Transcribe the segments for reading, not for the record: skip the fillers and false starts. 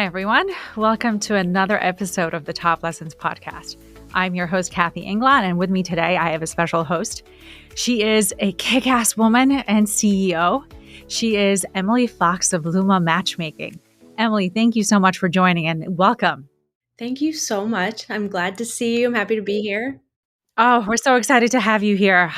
Hi, everyone. Welcome to another episode of the Top Lessons podcast. I'm your host, Kathy Englund, and with me today, I have a special host. She is a kick-ass woman and CEO. She is Emily Fox of LUMA Matchmaking. Emily, thank you so much for joining and welcome. Thank you so much. I'm glad to see you. I'm happy to be here. Oh, we're so excited to have you here.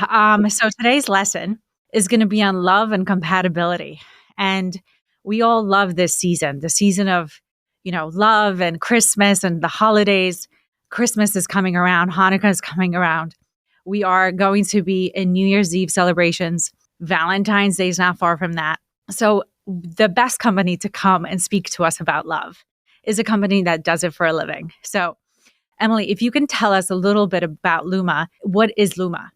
So today's lesson is going to be on love and compatibility. And we all love this season, the season of, love and Christmas and the holidays. Christmas is coming around. Hanukkah is coming around. We are going to be in New Year's Eve celebrations. Valentine's Day is not far from that. So the best company to come and speak to us about love is a company that does it for a living. So Emily, if you can tell us a little bit about LUMA, what is LUMA?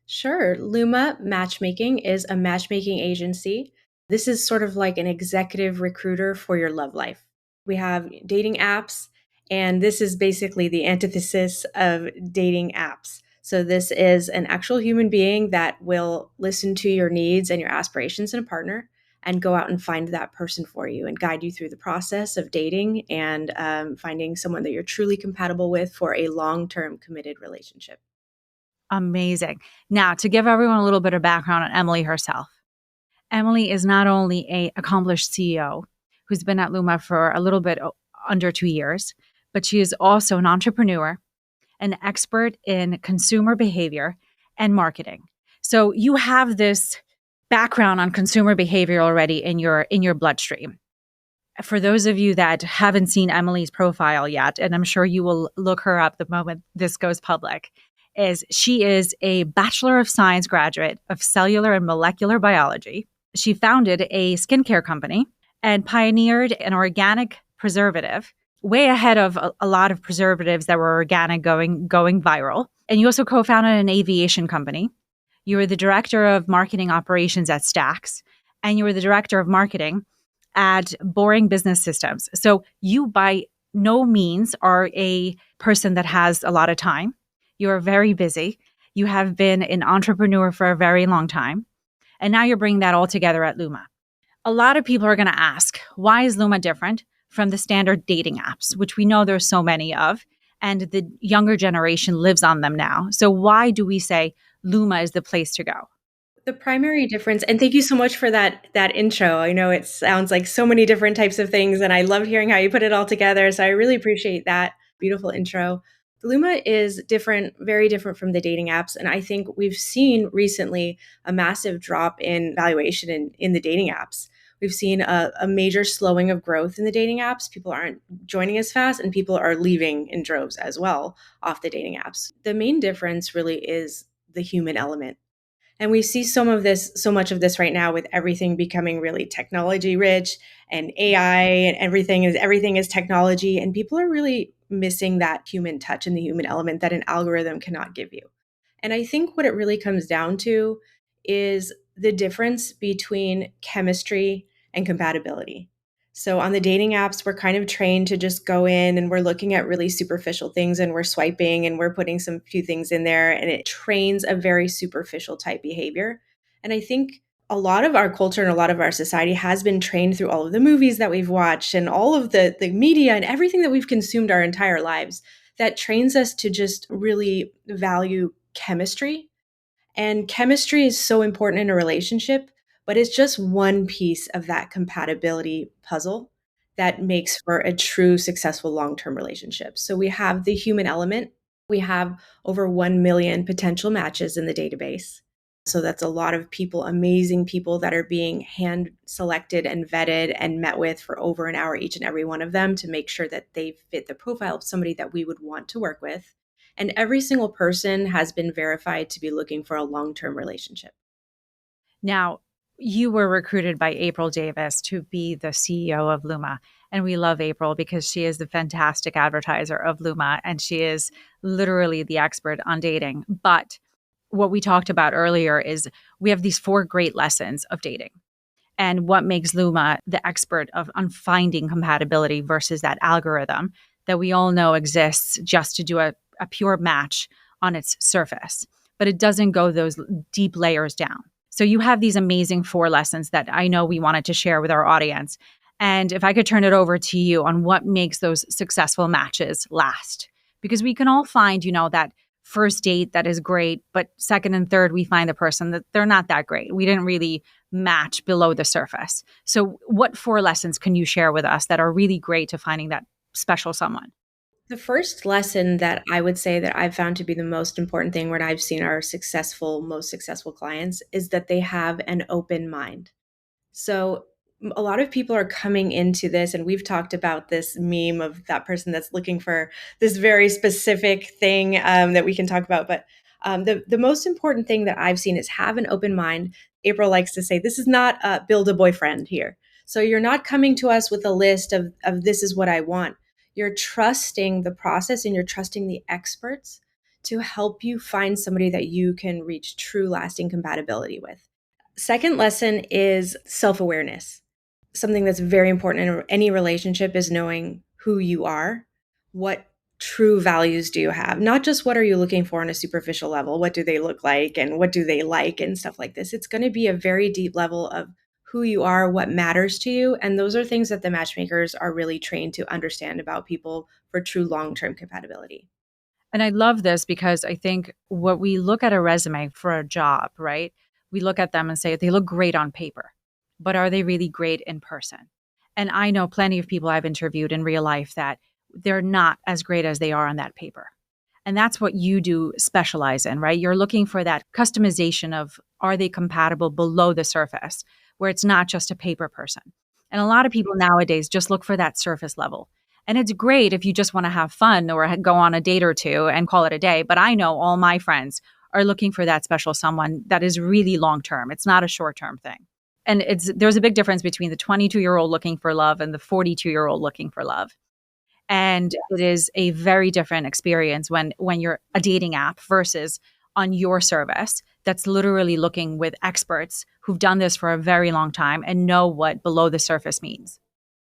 Sure. LUMA Matchmaking is a matchmaking agency. This is sort of like an executive recruiter for your love life. We have dating apps, and this is basically the antithesis of dating apps. So this is an actual human being that will listen to your needs and your aspirations in a partner and go out and find that person for you and guide you through the process of dating and finding someone that you're truly compatible with for a long-term committed relationship. Amazing. Now, to give everyone a little bit of background on Emily herself. Emily is not only an accomplished CEO who's been at LUMA for a little bit under 2 years, but she is also an entrepreneur, an expert in consumer behavior and marketing. So you have this background on consumer behavior already in your bloodstream. For those of you that haven't seen Emily's profile yet, and I'm sure you will look her up the moment this goes public, is she is a Bachelor of Science graduate of cellular and molecular biology. She founded a skincare company and pioneered an organic preservative, way ahead of a lot of preservatives that were organic going viral. And you also co-founded an aviation company. You were the director of marketing operations at Stax, and you were the director of marketing at Boring Business Systems. So you by no means are a person that has a lot of time. You are very busy. You have been an entrepreneur for a very long time. And now you're bringing that all together at LUMA. A lot of people are going to ask, why is LUMA different from the standard dating apps, which we know there's so many of, and the younger generation lives on them now. So why do we say LUMA is the place to go? The primary difference, and thank you so much for that intro. I know it sounds like so many different types of things, and I loved hearing how you put it all together. So I really appreciate that beautiful intro. LUMA is different, very different from the dating apps. And I think we've seen recently a massive drop in valuation in the dating apps. We've seen a major slowing of growth in the dating apps. People aren't joining as fast, and people are leaving in droves as well off the dating apps. The main difference really is the human element. And we see so much of this right now with everything becoming really technology rich and AI and everything is technology. And people are really missing that human touch and the human element that an algorithm cannot give you. And I think what it really comes down to is the difference between chemistry and compatibility. So on the dating apps, we're kind of trained to just go in and we're looking at really superficial things and we're swiping and we're putting some few things in there, and it trains a very superficial type behavior. And I think a lot of our culture and a lot of our society has been trained through all of the movies that we've watched and all of the media and everything that we've consumed our entire lives that trains us to just really value chemistry. And chemistry is so important in a relationship, but it's just one piece of that compatibility puzzle that makes for a true successful long-term relationship. So we have the human element. We have over 1 million potential matches in the database. So that's a lot of people, amazing people that are being hand selected and vetted and met with for over an hour, each and every one of them, to make sure that they fit the profile of somebody that we would want to work with. And every single person has been verified to be looking for a long-term relationship. Now, you were recruited by April Davis to be the CEO of LUMA. And we love April because she is the fantastic advertiser of LUMA, and she is literally the expert on dating. But what we talked about earlier is we have these 4 great lessons of dating. And what makes LUMA the expert on finding compatibility versus that algorithm that we all know exists just to do a pure match on its surface, but it doesn't go those deep layers down. So you have these amazing 4 lessons that I know we wanted to share with our audience. And if I could turn it over to you on what makes those successful matches last, because we can all find, that first date that is great, but second and third, we find the person that they're not that great. We didn't really match below the surface. So, what 4 lessons can you share with us that are really great to finding that special someone? The first lesson that I would say that I've found to be the most important thing when I've seen our most successful clients is that they have an open mind. So a lot of people are coming into this, and we've talked about this meme of that person that's looking for this very specific thing that we can talk about. But the most important thing that I've seen is have an open mind. April likes to say, this is not build a boyfriend here. So you're not coming to us with a list of this is what I want. You're trusting the process and you're trusting the experts to help you find somebody that you can reach true lasting compatibility with. Second lesson is self awareness. Something that's very important in any relationship is knowing who you are. What true values do you have? Not just what are you looking for on a superficial level? What do they look like and what do they like and stuff like this? It's going to be a very deep level of who you are, what matters to you. And those are things that the matchmakers are really trained to understand about people for true long term compatibility. And I love this because I think what we look at a resume for a job, right? We look at them and say they look great on paper, but are they really great in person? And I know plenty of people I've interviewed in real life that they're not as great as they are on that paper. And that's what you do specialize in, right? You're looking for that customization of are they compatible below the surface, where it's not just a paper person. And a lot of people nowadays just look for that surface level. And it's great if you just want to have fun or go on a date or two and call it a day. But I know all my friends are looking for that special someone that is really long term. It's not a short term thing. And there's a big difference between the 22-year-old looking for love and the 42-year-old looking for love. And it is a very different experience when you're a dating app versus on your service that's literally looking with experts who've done this for a very long time and know what below the surface means.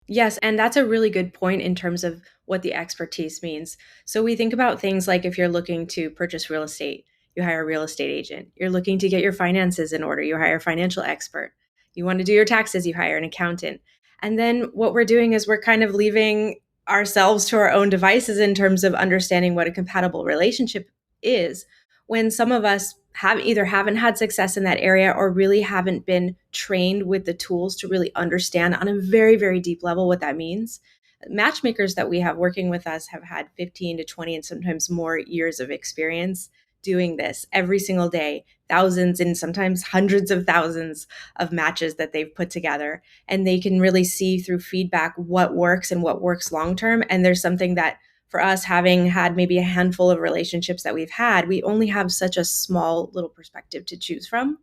Yes, and that's a really good point in terms of what the expertise means. So we think about things like if you're looking to purchase real estate, you hire a real estate agent. You're looking to get your finances in order, you hire a financial expert. You want to do your taxes, you hire an accountant. And then what we're doing is we're kind of leaving ourselves to our own devices in terms of understanding what a compatible relationship is when some of us haven't had success in that area or really haven't been trained with the tools to really understand on a very, very deep level what that means. Matchmakers that we have working with us have had 15 to 20 and sometimes more years of experience doing this every single day, thousands and sometimes hundreds of thousands of matches that they've put together. And they can really see through feedback what works and what works long term. And there's something that for us, having had maybe a handful of relationships that we've had, we only have such a small little perspective to choose from.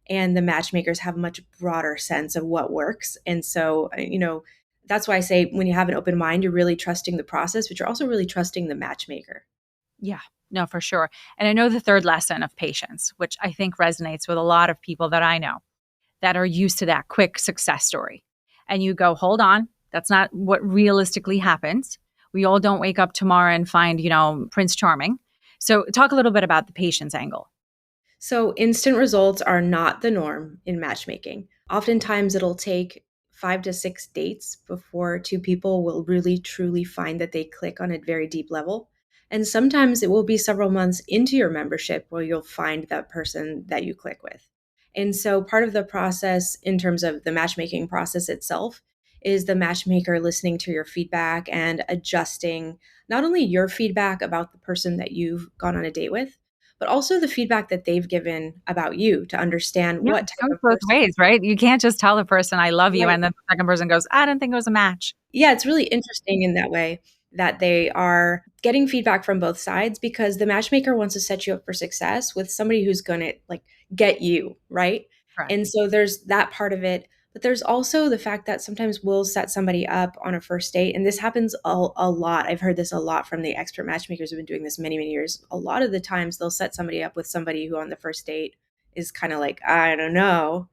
And the matchmakers have a much broader sense of what works. And so, that's why I say when you have an open mind, you're really trusting the process, but you're also really trusting the matchmaker. Yeah, no, for sure. And I know the third lesson of patience, which I think resonates with a lot of people that I know that are used to that quick success story. And you go, hold on, that's not what realistically happens. We all don't wake up tomorrow and find, Prince Charming. So talk a little bit about the patience angle. So, instant results are not the norm in matchmaking. Oftentimes, it'll take 5 to 6 dates before two people will really truly find that they click on a very deep level. And sometimes it will be several months into your membership where you'll find that person that you click with. And so, part of the process in terms of the matchmaking process itself is the matchmaker listening to your feedback and adjusting not only your feedback about the person that you've gone on a date with, but also the feedback that they've given about you to understand Yeah, what it type goes of both person. ways, right? You can't just tell the person I love you Right. and then the second person goes, I didn't think it was a match. Yeah, it's really interesting in that way that they are getting feedback from both sides because the matchmaker wants to set you up for success with somebody who's going to like get you, right? Correct. And so there's that part of it, but there's also the fact that sometimes we'll set somebody up on a first date and this happens a lot. I've heard this a lot from the expert matchmakers who've been doing this many, many years. A lot of the times they'll set somebody up with somebody who on the first date is kind of like, I don't know,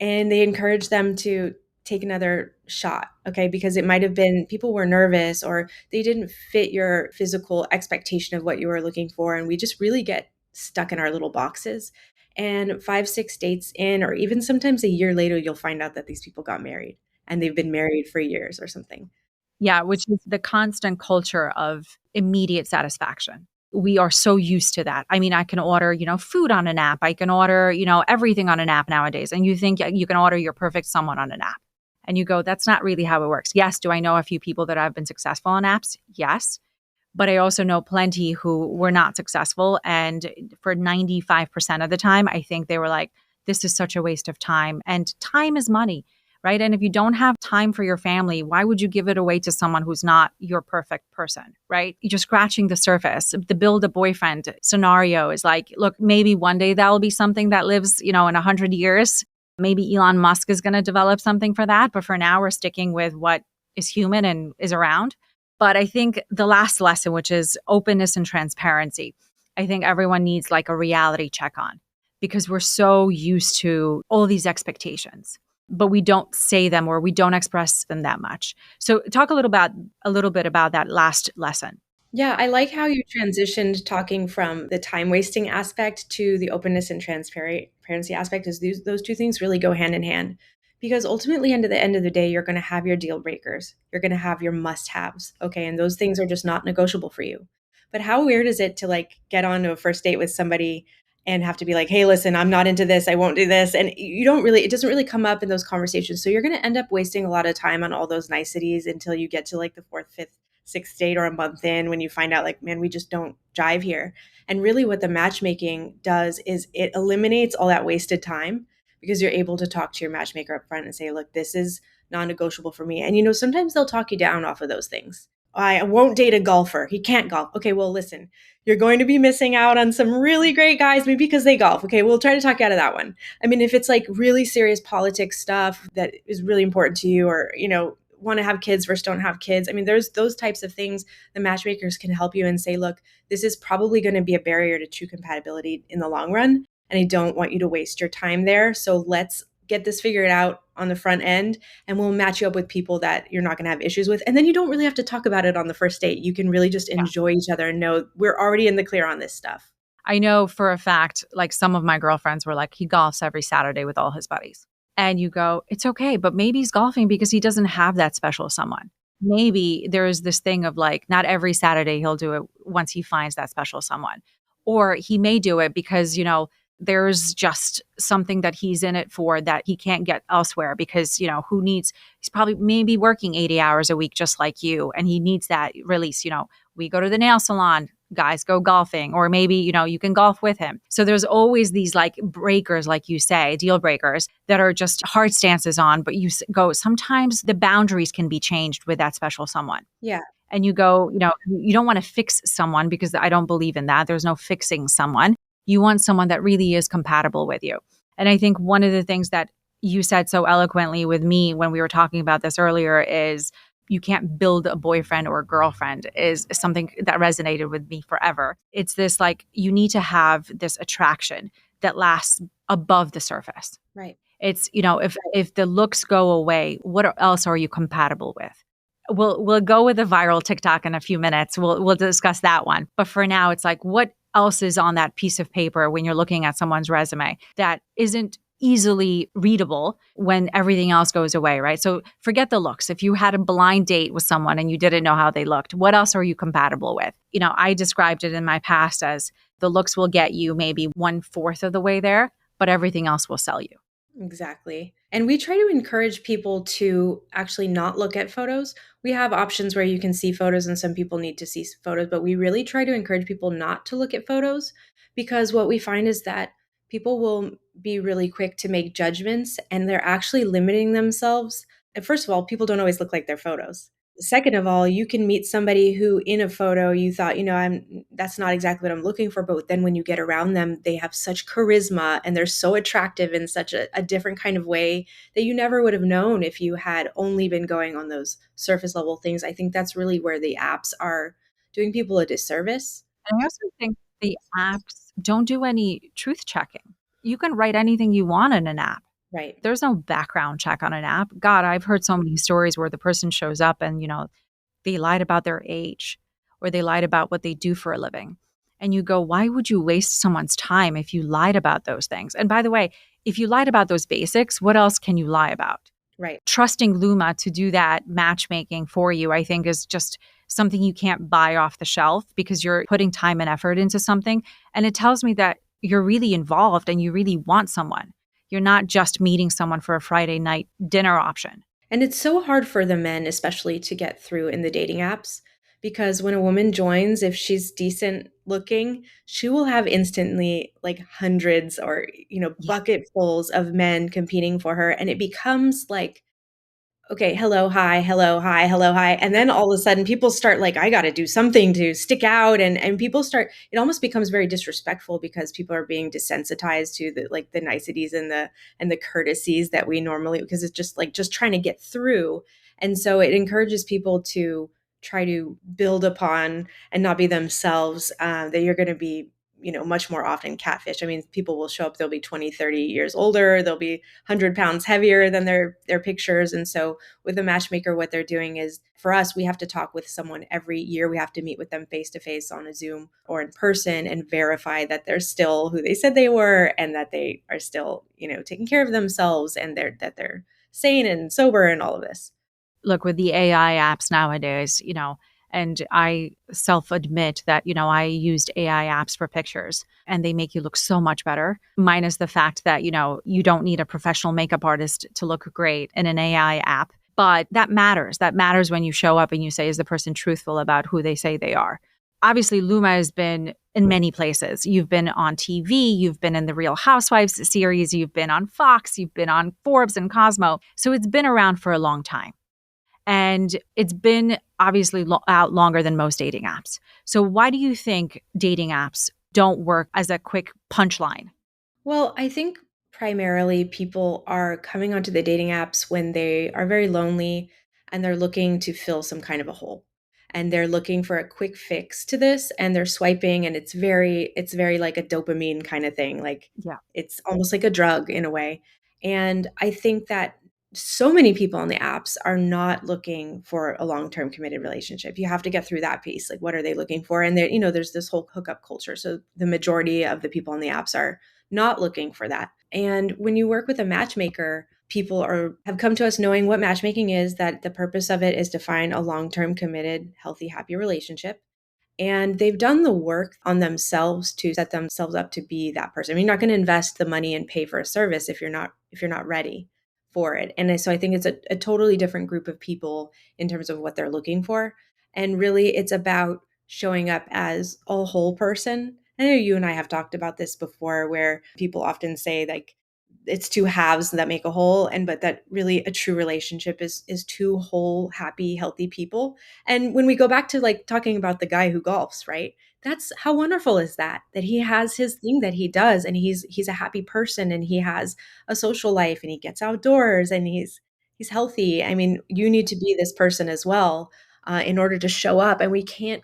and they encourage them to take another shot, okay? Because it might have been people were nervous or they didn't fit your physical expectation of what you were looking for. And we just really get stuck in our little boxes. And 5, 6 dates in, or even sometimes a year later, you'll find out that these people got married. and they've been married for years or something. Yeah, which is the constant culture of immediate satisfaction. We are so used to that. I mean, I can order, food on an app. I can order, everything on an app nowadays. And you think you can order your perfect someone on an app. And you go, that's not really how it works. Yes, do I know a few people that have been successful on apps? Yes. But I also know plenty who were not successful. And for 95% of the time, I think they were like, this is such a waste of time. And time is money, right? And if you don't have time for your family, why would you give it away to someone who's not your perfect person, right? You're just scratching the surface. The build a boyfriend scenario is like, look, maybe one day that'll be something that lives, in 100 years. Maybe Elon Musk is going to develop something for that. But for now, we're sticking with what is human and is around. But I think the last lesson, which is openness and transparency, I think everyone needs like a reality check on because we're so used to all these expectations, but we don't say them or we don't express them that much. So talk a little bit about that last lesson. Yeah, I like how you transitioned talking from the time wasting aspect to the openness and transparency aspect, is those two things really go hand in hand. Because ultimately, at the end of the day, you're going to have your deal breakers. You're going to have your must haves. Okay. And those things are just not negotiable for you. But how weird is it to like get on to a first date with somebody and have to be like, hey, listen, I'm not into this. I won't do this. And it doesn't really come up in those conversations. So you're going to end up wasting a lot of time on all those niceties until you get to like the fourth, fifth, sixth date or a month in, when you find out like, man, we just don't jive here. And really what the matchmaking does is it eliminates all that wasted time, because you're able to talk to your matchmaker up front and say, look, this is non-negotiable for me. And sometimes they'll talk you down off of those things. I won't date a golfer. He can't golf. Okay, well, listen, you're going to be missing out on some really great guys, maybe because they golf. Okay, we'll try to talk you out of that one. I mean, if it's like really serious politics stuff that is really important to you, or, want to have kids versus don't have kids. I mean, there's those types of things the matchmakers can help you and say, look, this is probably going to be a barrier to true compatibility in the long run. And I don't want you to waste your time there. So let's get this figured out on the front end, and we'll match you up with people that you're not going to have issues with. And then you don't really have to talk about it on the first date. You can really just enjoy each other and know we're already in the clear on this stuff. I know for a fact, like some of my girlfriends were like, he golfs every Saturday with all his buddies. And you go, it's okay, but maybe he's golfing because he doesn't have that special someone. Maybe there is this thing of like, not every Saturday he'll do it once he finds that special someone. Or he may do it because, there's just something that he's in it for that he can't get elsewhere because, he's probably maybe working 80 hours a week just like you. And he needs that release. We go to the nail salon, guys go golfing, or maybe, you can golf with him. So there's always these like breakers, like you say, deal breakers that are just hard stances on, but you go, sometimes the boundaries can be changed with that special someone. Yeah. And you go, you don't want to fix someone because I don't believe in that. There's no fixing someone. You want someone that really is compatible with you. And I think one of the things that you said so eloquently with me when we were talking about this earlier is you can't build a boyfriend or a girlfriend, is something that resonated with me forever. It's this like, you need to have this attraction that lasts above the surface. Right. It's, if the looks go away, what else are you compatible with? We'll go with the viral TikTok in a few minutes. We'll discuss that one. But for now, it's like, what else is on that piece of paper when you're looking at someone's resume that isn't easily readable when everything else goes away, right? So forget the looks. If you had a blind date with someone and you didn't know how they looked, what else are you compatible with? I described it in my past as the looks will get you maybe 1/4 of the way there, but everything else will sell you. Exactly. And we try to encourage people to actually not look at photos. We have options where you can see photos and some people need to see photos, but we really try to encourage people not to look at photos, because what we find is that people will be really quick to make judgments and they're actually limiting themselves. And first of all, people don't always look like their photos. Second of all, you can meet somebody who in a photo you thought, that's not exactly what I'm looking for. But then when you get around them, they have such charisma and they're so attractive in such a different kind of way that you never would have known if you had only been going on those surface level things. I think that's really where the apps are doing people a disservice. And I also think the apps don't do any truth checking. You can write anything you want in an app. Right. There's no background check on an app. God, I've heard so many stories where the person shows up and, they lied about their age or they lied about what they do for a living. And you go, why would you waste someone's time if you lied about those things? And by the way, if you lied about those basics, what else can you lie about? Right. Trusting Luma to do that matchmaking for you, I think, is just something you can't buy off the shelf because you're putting time and effort into something. And it tells me that you're really involved and you really want someone. You're not just meeting someone for a Friday night dinner option. And it's so hard for the men, especially, to get through in the dating apps because when a woman joins, if she's decent looking, she will have instantly like hundreds or, Yeah. bucketfuls of men competing for her. And it becomes like, okay, hello, hi, hello, hi, hello, hi. And then all of a sudden people start like, I got to do something to stick out. And people start, it almost becomes very disrespectful because people are being desensitized to the, like the niceties and the courtesies that we normally, because it's just like just trying to get through. And so it encourages people to try to build upon and not be themselves, that you're going to be, much more often catfish. I mean, people will show up, they'll be 20, 30 years older, they'll be 100 pounds heavier than their pictures. And so with a matchmaker, what they're doing is for us, we have to talk with someone every year. We have to meet with them face to face on a Zoom or in person and verify that they're still who they said they were and that they are still, taking care of themselves and that they're sane and sober and all of this. Look, with the AI apps nowadays, and I self admit that, I used AI apps for pictures and they make you look so much better. Minus the fact that, you don't need a professional makeup artist to look great in an AI app. But that matters. That matters when you show up and you say, is the person truthful about who they say they are? Obviously, Luma has been in many places. You've been on TV, you've been in the Real Housewives series, you've been on Fox, you've been on Forbes and Cosmo. So it's been around for a long time. And it's been obviously out longer than most dating apps. So why do you think dating apps don't work as a quick punchline? Well, I think primarily people are coming onto the dating apps when they are very lonely and they're looking to fill some kind of a hole. And they're looking for a quick fix to this and they're swiping and it's very like a dopamine kind of thing. Like Yeah. it's almost like a drug in a way. And I think that so many people on the apps are not looking for a long-term committed relationship. You have to get through that piece. Like what are they looking for? And there, there's this whole hookup culture. So the majority of the people on the apps are not looking for that. And when you work with a matchmaker, people have come to us knowing what matchmaking is, that the purpose of it is to find a long-term committed, healthy, happy relationship. And they've done the work on themselves to set themselves up to be that person. I mean, you're not going to invest the money and pay for a service if you're not ready for it. And so I think it's a totally different group of people in terms of what they're looking for. And really it's about showing up as a whole person. I know you and I have talked about this before where people often say like it's two halves that make a whole, and but that really a true relationship is two whole happy healthy people. And when we go back to like talking about the guy who golfs, right, that's how wonderful is that he has his thing that he does and he's a happy person and he has a social life and he gets outdoors and he's healthy. I mean, you need to be this person as well, in order to show up. And we can't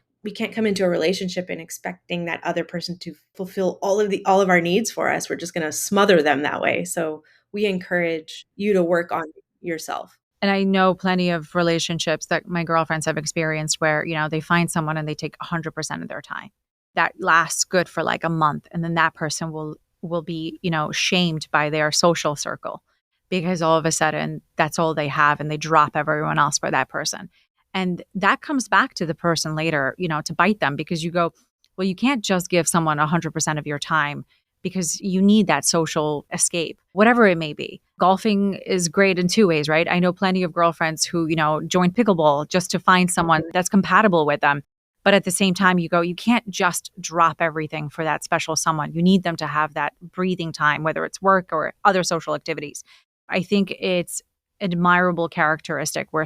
come into a relationship and expecting that other person to fulfill all of our needs for us. We're just going to smother them that way. So we encourage you to work on yourself. And I know plenty of relationships that my girlfriends have experienced where, they find someone and they take 100% of their time. That lasts good for like a month. And then that person will be, shamed by their social circle because all of a sudden that's all they have and they drop everyone else for that person. And that comes back to the person later, to bite them because you go, well, you can't just give someone 100% of your time because you need that social escape, whatever it may be. Golfing is great in two ways, right? I know plenty of girlfriends who, join pickleball just to find someone that's compatible with them. But at the same time, you can't just drop everything for that special someone. You need them to have that breathing time, whether it's work or other social activities. I think it's admirable characteristic where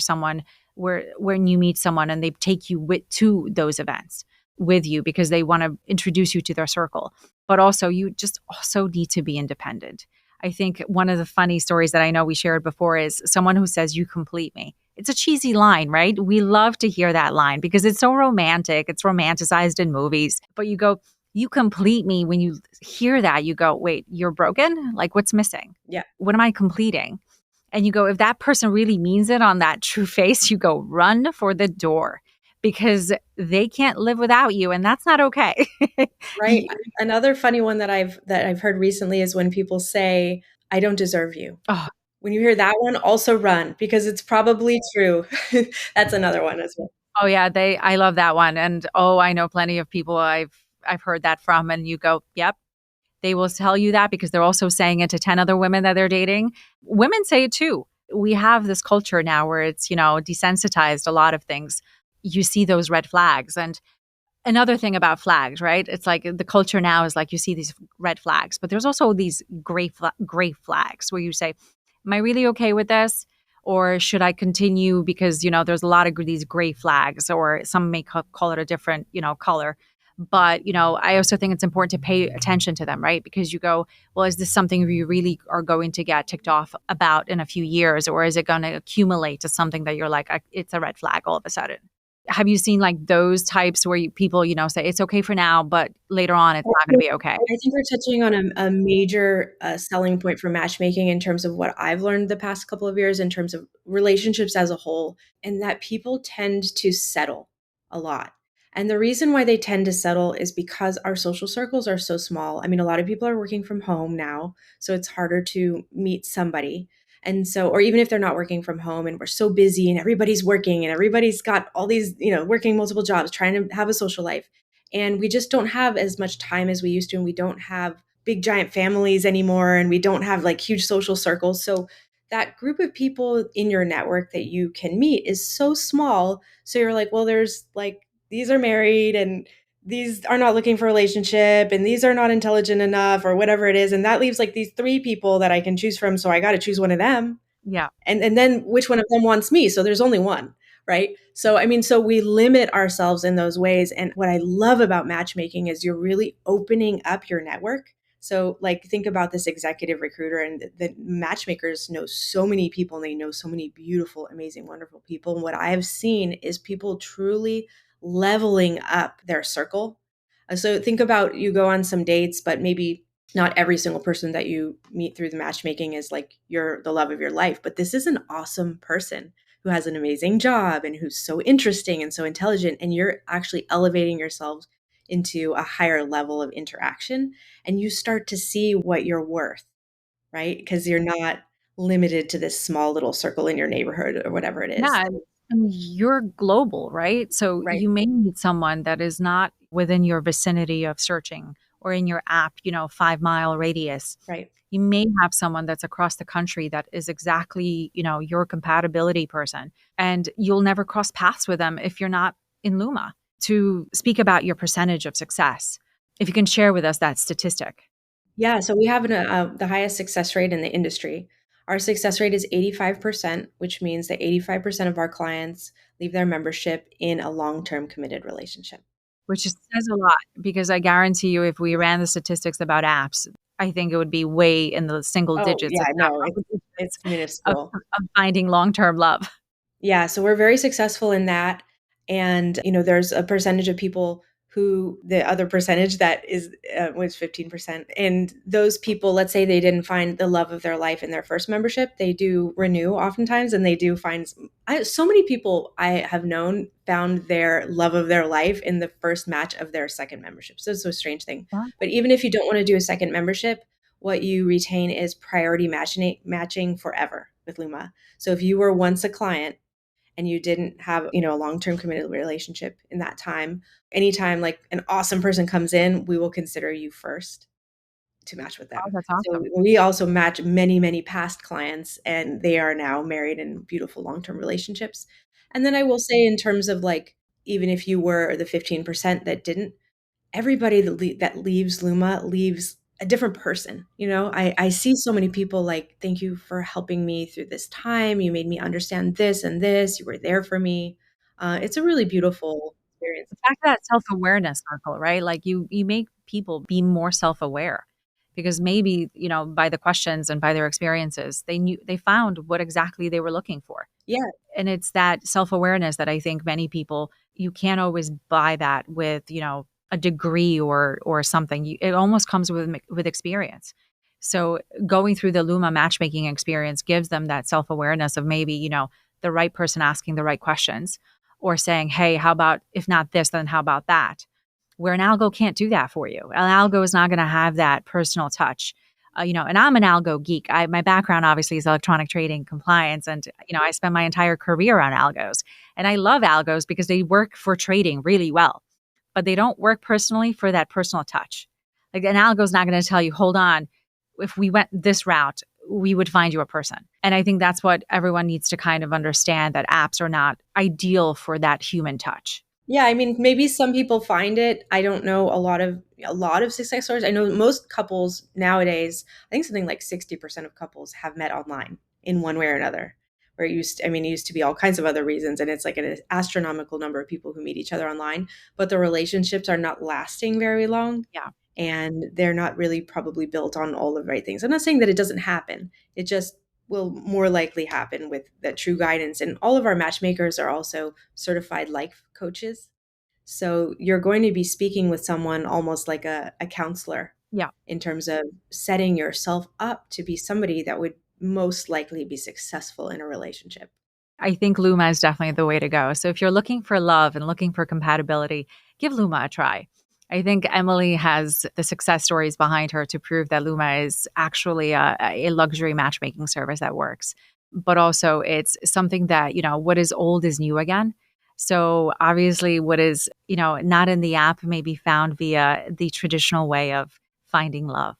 when you meet someone and they take you to those events with you because they want to introduce you to their circle. But also you just also need to be independent. I think one of the funny stories that I know we shared before is someone who says, you complete me. It's a cheesy line, right? We love to hear that line because it's so romantic. It's romanticized in movies. But you go, you complete me. When you hear that, you go, wait, you're broken? Like, what's missing? Yeah. What am I completing? And you go, if that person really means it on that true face, you go, run for the door because they can't live without you. And that's not okay. Right. Another funny one that I've heard recently is when people say, I don't deserve you. Oh, When you hear that one, also run because it's probably true. That's another one as well. Oh yeah, I love that one. And oh, I know plenty of people I've heard that from, and you go, "Yep." They will tell you that because they're also saying it to 10 other women that they're dating. Women say it too. We have this culture now where it's, desensitized a lot of things. You see those red flags. And another thing about flags, right? It's like the culture now is like you see these red flags, but there's also these gray flags where you say, "Am I really okay with this? Or should I continue?" Because there's a lot of these gray flags, or some may call it a different color. But I also think it's important to pay attention to them, right? Because you go, well, is this something you really are going to get ticked off about in a few years, or is it going to accumulate to something that you're like, it's a red flag all of a sudden? Have you seen like those types where people, say it's okay for now, but later on it's not going to be okay? I think we're touching on a major selling point for matchmaking in terms of what I've learned the past couple of years in terms of relationships as a whole, and that people tend to settle a lot. And the reason why they tend to settle is because our social circles are so small. I mean, a lot of people are working from home now, so it's harder to meet somebody. And so, or even if they're not working from home and we're so busy and everybody's working and everybody's got all these, working multiple jobs, trying to have a social life, and we just don't have as much time as we used to, and we don't have big giant families anymore, and we don't have like huge social circles. So that group of people in your network that you can meet is so small. So you're like, well, there's like, these are married and these are not looking for a relationship and these are not intelligent enough or whatever it is, and that leaves like these three people that I can choose from, so I got to choose one of them. Yeah. And then which one of them wants me? So there's only one, right? So I mean, so we limit ourselves in those ways. And what I love about matchmaking is you're really opening up your network. So like think about this executive recruiter, and the matchmakers know so many people, and they know so many beautiful, amazing, wonderful people. And what I have seen is people truly leveling up their circle. So think about, you go on some dates, but maybe not every single person that you meet through the matchmaking is like the love of your life, but this is an awesome person who has an amazing job and who's so interesting and so intelligent, and you're actually elevating yourselves into a higher level of interaction, and you start to see what you're worth, right? Because you're not limited to this small little circle in your neighborhood or whatever it is. Yeah. I mean, you're global, right? So Right, you may meet someone that is not within your vicinity of searching or in your app, 5-mile radius. right. You may have someone that's across the country that is exactly, your compatibility person. And you'll never cross paths with them if you're not in LUMA. To speak about your percentage of success, if you can share with us that statistic. Yeah, so we have the highest success rate in the industry. Our success rate is 85%, which means that 85% of our clients leave their membership in a long-term committed relationship. Which says a lot, because I guarantee you, if we ran the statistics about apps, I think it would be way in the single Oh, digits, yeah, if not no, double digits, it's of, minuscule. of finding long term love. Yeah, so we're very successful in that. And, there's a percentage of people who the other percentage that is was 15%. And those people, let's say they didn't find the love of their life in their first membership, they do renew oftentimes, and they do find so many people I have known found their love of their life in the first match of their second membership. So it's a strange thing. Yeah. But even if you don't want to do a second membership, what you retain is priority matching forever with Luma. So if you were once a client and you didn't have, a long-term committed relationship in that time, anytime like an awesome person comes in, we will consider you first to match with Oh, them. that's So awesome. we also match many, many past clients, and they are now married in beautiful long-term relationships. And then I will say, in terms of like, even if you were the 15% that didn't, everybody that leaves Luma leaves a different person. I see so many people like, thank you for helping me through this time. You made me understand this and this. You were there for me. It's a really beautiful experience. The fact that self-awareness circle, right? Like you make people be more self-aware, because maybe, by the questions and by their experiences, they found what exactly they were looking for. Yeah, And it's that self-awareness that I think many people, you can't always buy that with, a degree or something. It almost comes with experience. So going through the Luma matchmaking experience gives them that self-awareness of maybe, the right person asking the right questions, or saying, hey, how about if not this, then how about that? Where an algo can't do that for you. An algo is not going to have that personal touch. And I'm an algo geek. My background obviously is electronic trading compliance. And, I spent my entire career on algos. And I love algos because they work for trading really well, but they don't work personally for that personal touch. Like an algo is not going to tell you, hold on, if we went this route, we would find you a person. And I think that's what everyone needs to kind of understand, that apps are not ideal for that human touch. Yeah, I mean, maybe some people find it. I don't know a lot of success stories. I know most couples nowadays, I think something like 60% of couples have met online in one way or another. Where it used to be all kinds of other reasons, and it's like an astronomical number of people who meet each other online, but the relationships are not lasting very long, Yeah. and they're not really probably built on all the right things. I'm not saying that it doesn't happen. It just will more likely happen with that true guidance. And all of our matchmakers are also certified life coaches. So you're going to be speaking with someone almost like a counselor Yeah. in terms of setting yourself up to be somebody that would most likely be successful in a relationship. I think Luma is definitely the way to go. So if you're looking for love and looking for compatibility, give Luma a try. I think Emily has the success stories behind her to prove that Luma is actually a luxury matchmaking service that works. But also, it's something that, what is old is new again. So obviously, what is, not in the app may be found via the traditional way of finding love.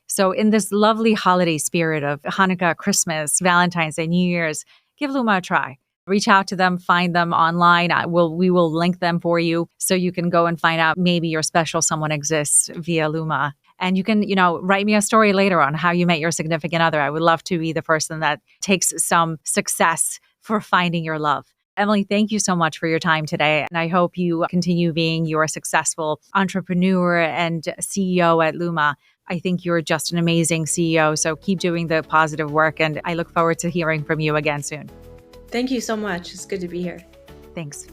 So, in this lovely holiday spirit of Hanukkah, Christmas, Valentine's Day, New Year's, give Luma a try. Reach out to them, find them online. We will link them for you so you can go and find out maybe your special someone exists via Luma. And you can, write me a story later on how you met your significant other. I would love to be the person that takes some success for finding your love. Emily, thank you so much for your time today. And I hope you continue being your successful entrepreneur and CEO at Luma. I think you're just an amazing CEO. So keep doing the positive work. And I look forward to hearing from you again soon. Thank you so much. It's good to be here. Thanks.